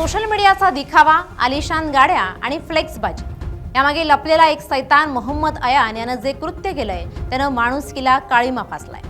Social मीडियाचा दिखावा, आलिशान गाड्या आणि फ्लेक्सबाजी यामागे लपलेला एक सैतान मोहम्मद अयान यानं जे कृत्य केलंय त्यानं माणुसकीला काळीमा फासलाय।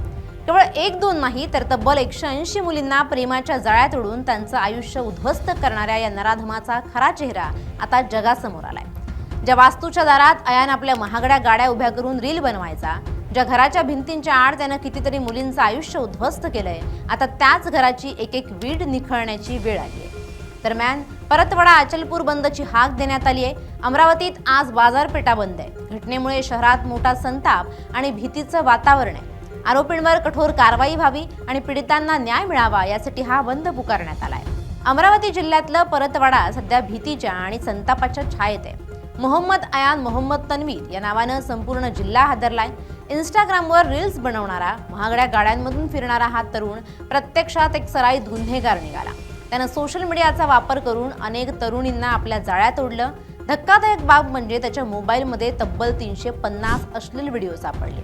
केवळ एक दोन नाही तर तब्बल 180 मुलींना प्रेमाच्या जाळ्यात ओढून त्यांचं आयुष्य उद्ध्वस्त करणाऱ्या या नराधमाचा खरा चेहरा आता जगासमोर आलाय। ज्या वास्तूच्या दारात अयान आपल्या महागड्या गाड्या उभ्या करून रील बनवायचा, ज्या घराच्या भिंतींच्या आड त्यानं कितीतरी मुलींचं आयुष्य उद्ध्वस्त केलंय, आता त्याच घराची एक एक वीड निखळण्याची वेळ आली आहे। दरम्यान परतवाडा अचलपूर बंदची हाक देण्यात आली आहे। अमरावतीत आज बाजारपेठा बंद आहे। घटनेमुळे शहरात मोठा संताप आणि भीतीचं वातावरण आहे। आरोपींवर कठोर कारवाई व्हावी आणि पीडितांना न्याय मिळावा यासाठी हा बंद पुकारण्यात आलाय। अमरावती जिल्ह्यातलं परतवाडा सध्या भीतीच्या आणि संतापाच्या छायेत आहे। मोहम्मद अयान मोहम्मद तन्वीर या नावानं संपूर्ण जिल्हा हादरलाय। इंस्टाग्रामवर रील्स बनवणारा, महागड्या गाड्यांमधून फिरणारा हा तरुण प्रत्यक्षात एक सराईत गुन्हेगार निघाला। त्यानं सोशल मीडियाचा वापर करून अनेक तरुणींना आपल्या जाळ्यात ओढलं। धक्कादायक बाब म्हणजे त्याच्या मोबाईलमध्ये तब्बल 350 अश्लील व्हिडिओ सापडले।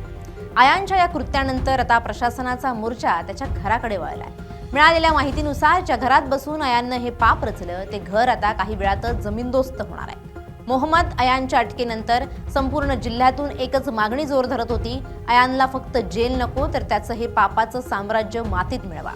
अयानच्या या कृत्यानंतर आता प्रशासनाचा मोर्चा त्याच्या घराकडे वळलाय। मिळालेल्या माहितीनुसार ज्या घरात बसून अयाननं हे पाप रचलं ते घर आता काही वेळातच जमीनदोस्त होणार आहे। मोहम्मद अयानच्या अटकेनंतर संपूर्ण जिल्ह्यातून एकच मागणी जोर धरत होती, अयानला फक्त जेल नको तर त्याचं हे पापाचं साम्राज्य मातीत मिळवा।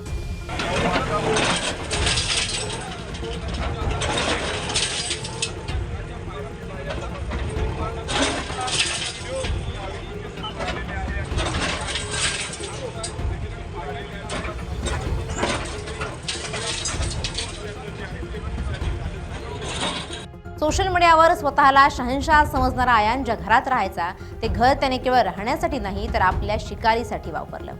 सोशल मीडियावर स्वतःला शहंशाह समजणारा अयान ज्या घरात राहायचा ते घर त्याने केवळ राहण्यासाठी नाही तर आपल्या शिकारीसाठी वापरलं।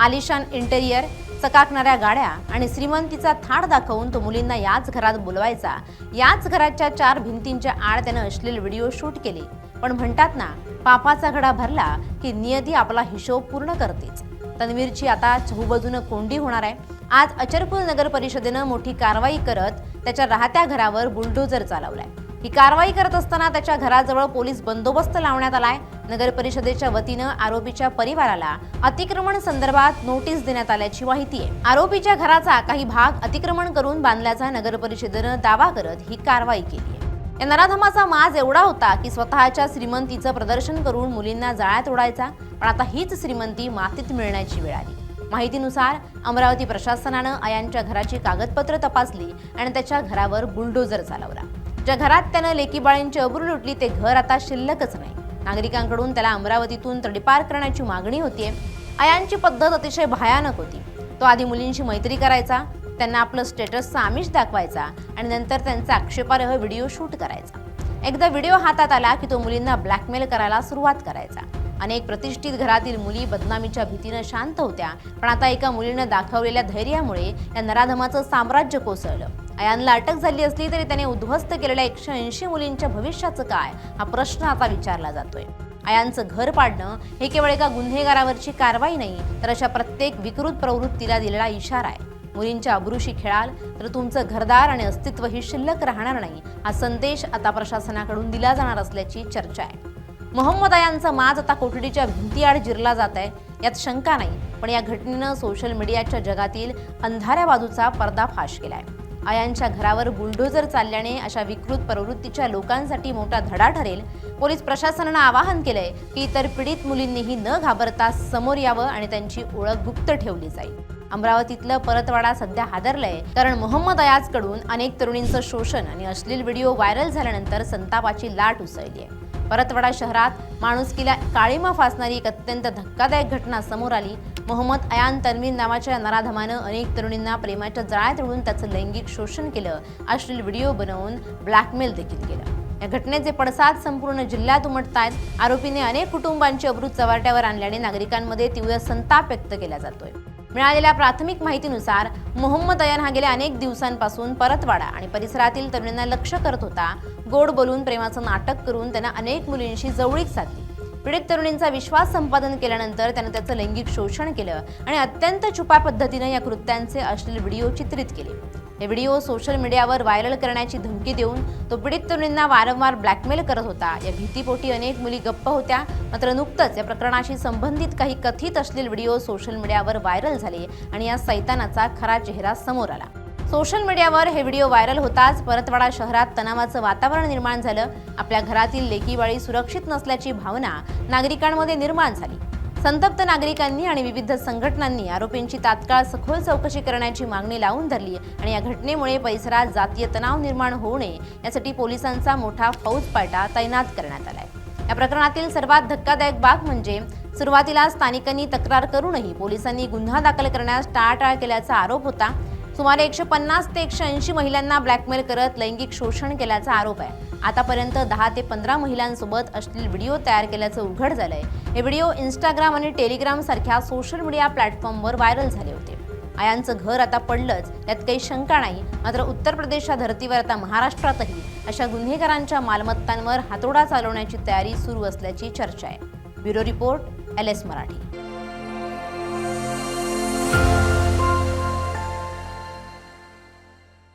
आलिशान इंटेरियर, चकाकणाऱ्या गाड्या आणि श्रीमंतीचा थाट दाखवून तो मुलींना याच घरात बोलवायचा। याच घराच्या 4 भिंतींच्या आड त्यानं अश्लील व्हिडिओ शूट केले। पण म्हणतात ना, पापाचा घडा भरला की नियती आपला हिशोब पूर्ण करतेच। तन्वीरची आता चहूबाजूनं कोंडी होणार आहे। आज अचलपूर नगर परिषदेनं मोठी कारवाई करत त्याच्या राहत्या घरावर बुलडोजर चालवलाय। ही कारवाई करत असताना त्याच्या घराजवळ पोलीस बंदोबस्त लावण्यात आलाय। नगर परिषदेच्या वतीनं आरोपीच्या परिवाराला अतिक्रमण संदर्भात नोटीस देण्यात आल्याची माहिती आहे। आरोपीच्या घराचा काही भाग अतिक्रमण करून बांधल्याचा नगर परिषदेनं दावा करत ही कारवाई केली आहे। या नराधमाचा माज एवढा होता की स्वतःच्या श्रीमंतीचं प्रदर्शन करून मुलींना जाळ्यात ओढायचा, पण आता हीच श्रीमंती मातीत मिळण्याची वेळ आली। माहितीनुसार अमरावती प्रशासनानं अयानच्या घराची कागदपत्र तपासली आणि त्याच्या घरावर बुलडोजर चालवला। ज्या घरात त्यानं लेकीबाळींची अब्रू लुटली ते घर आता शिल्लकच नाही। नागरिकांकडून त्याला अमरावतीतून तडीपार करण्याची मागणी होतीये। अयानची पद्धत अतिशय भयानक होती। तो आधी मुलींशी मैत्री करायचा, त्यांना आपलं स्टेटसचं आमिष दाखवायचा आणि नंतर त्यांचा आक्षेपार्ह व्हिडिओ शूट करायचा। एकदा व्हिडिओ हातात आला की तो मुलींना ब्लॅकमेल करायला सुरुवात करायचा। अनेक प्रतिष्ठित घरातील मुली बदनामीच्या भीतीनं शांत होत्या, पण आता एका मुलीनं दाखवलेल्या धैर्यामुळे या नराधमाचं साम्राज्य कोसळलं। अयानला अटक झाली असली तरी त्याने उद्ध्वस्त केलेल्या 180 मुलींच्या भविष्याचं काय हा प्रश्न आता विचारला जातोय। अयानचं घर पाडणं हे केवळ एका गुन्हेगारावरची कारवाई नाही तर अशा प्रत्येक विकृत प्रवृत्तीला दिलेला इशारा आहे। मुलींच्या अब्रूशी खेळाल तर तुमचं घरदार आणि अस्तित्वही शिल्लक राहणार नाही हा संदेश आता प्रशासनाकडून दिला जाणार असल्याची चर्चा आहे। मोहम्मद अयानचा माज आता कोठडीच्या भिंतीआड जिरला जात आहे यात शंका नाही, पण या घटनेनं सोशल मीडियाच्या जगातील अंधाऱ्या बाजूचा पर्दाफाश केलाय। अयानच्या घरावर बुलडोजर चालल्याने अशा विकृत प्रवृत्तीच्या लोकांसाठी मोठा धडा ठरेल। पोलीस प्रशासनानं आवाहन केलंय की इतर पीडित मुलींनीही न घाबरता समोर यावं आणि त्यांची ओळख गुप्त ठेवली जाईल। अमरावतीतलं परतवाडा सध्या हादरलंय, कारण मोहम्मद अयाजकडून अनेक तरुणींचं शोषण आणि अश्लील व्हिडिओ व्हायरल झाल्यानंतर संतापाची लाट उसळली आहे। परतवाडा शहरात माणुसकीला काळीमा फासणारी एक अत्यंत धक्कादायक घटना समोर आली। मोहम्मद अयान तन्वीर नावाच्या नराधमानं अनेक तरुणींना प्रेमाच्या जाळ्यात ओढून त्याचं लैंगिक शोषण केलं, अश्लील व्हिडिओ बनवून ब्लॅकमेल देखील केलं। या घटनेचे पडसाद संपूर्ण जिल्ह्यात उमटतायत। आरोपीने अनेक कुटुंबांची अब्रू चव्हाट्यावर आणल्याने नागरिकांमध्ये तीव्र संताप व्यक्त केला जातोय। मिळालेल्या प्राथमिक माहितीनुसार मोहम्मद अयान हा गेल्या अनेक दिवसांपासून परतवाडा आणि परिसरातील तरुणींना लक्ष्य करत होता। गोड बोलून प्रेमाचं नाटक करून त्यानं अनेक मुलींशी जवळीक साधली। पीडित तरुणींचा विश्वास संपादन केल्यानंतर त्यानं त्याचं लैंगिक शोषण केलं आणि अत्यंत छुप्या पद्धतीनं या कृत्यांचे अश्लील व्हिडिओ चित्रित केले। हे व्हिडिओ सोशल मीडियावर व्हायरल करण्याची धमकी देऊन तो पीडित तरुणींना वारंवार ब्लॅकमेल करत होता। या भीतीपोटी अनेक मुली गप्प होत्या, मात्र नुकतंच या प्रकरणाशी संबंधित काही कथित अश्लील व्हिडिओ सोशल मीडियावर व्हायरल झाले आणि या सैतानाचा खरा चेहरा समोर आला। सोशल मीडियावर हे व्हिडिओ व्हायरल होताच परतवाडा शहरात तणावाचं वातावरण निर्माण झालं। आपल्या घरातील लेकीबाळी सुरक्षित नसल्याची भावना नागरिकांमध्ये निर्माण झाली। संतप्त नागरिकांनी आणि विविध संघटनांनी आरोपींची तात्काळ सखोल चौकशी करण्याची मागणी लावून धरली आणि या घटनेमुळे परिसरात जातीय तणाव निर्माण होऊ नये यासाठी पोलिसांचा मोठा फौजफाटा तैनात करण्यात आलाय। या प्रकरणातील सर्वात धक्कादायक बाब म्हणजे सुरुवातीला स्थानिकांनी तक्रार करूनही पोलिसांनी गुन्हा दाखल करण्यास टाळाटाळ केल्याचा आरोप होता। सुमारे 150 ते 180 महिलांना ब्लॅकमेल करत लैंगिक शोषण केल्याचा आरोप आहे। आतापर्यंत 10 ते 15 महिलांसोबत अश्लील व्हिडिओ तयार केल्याचं उघड झालंय। हे व्हिडिओ इंस्टाग्राम आणि टेलिग्राम सारख्या सोशल मीडिया प्लॅटफॉर्मवर व्हायरल झाले होते। आयांचं घर आता पडलंच यात काही शंका नाही, मात्र उत्तर प्रदेशच्या धर्तीवर आता महाराष्ट्रातही अशा गुन्हेगारांच्या मालमत्तांवर हातोडा चालवण्याची तयारी सुरू असल्याची चर्चा आहे। Bureau report, LS Marathi.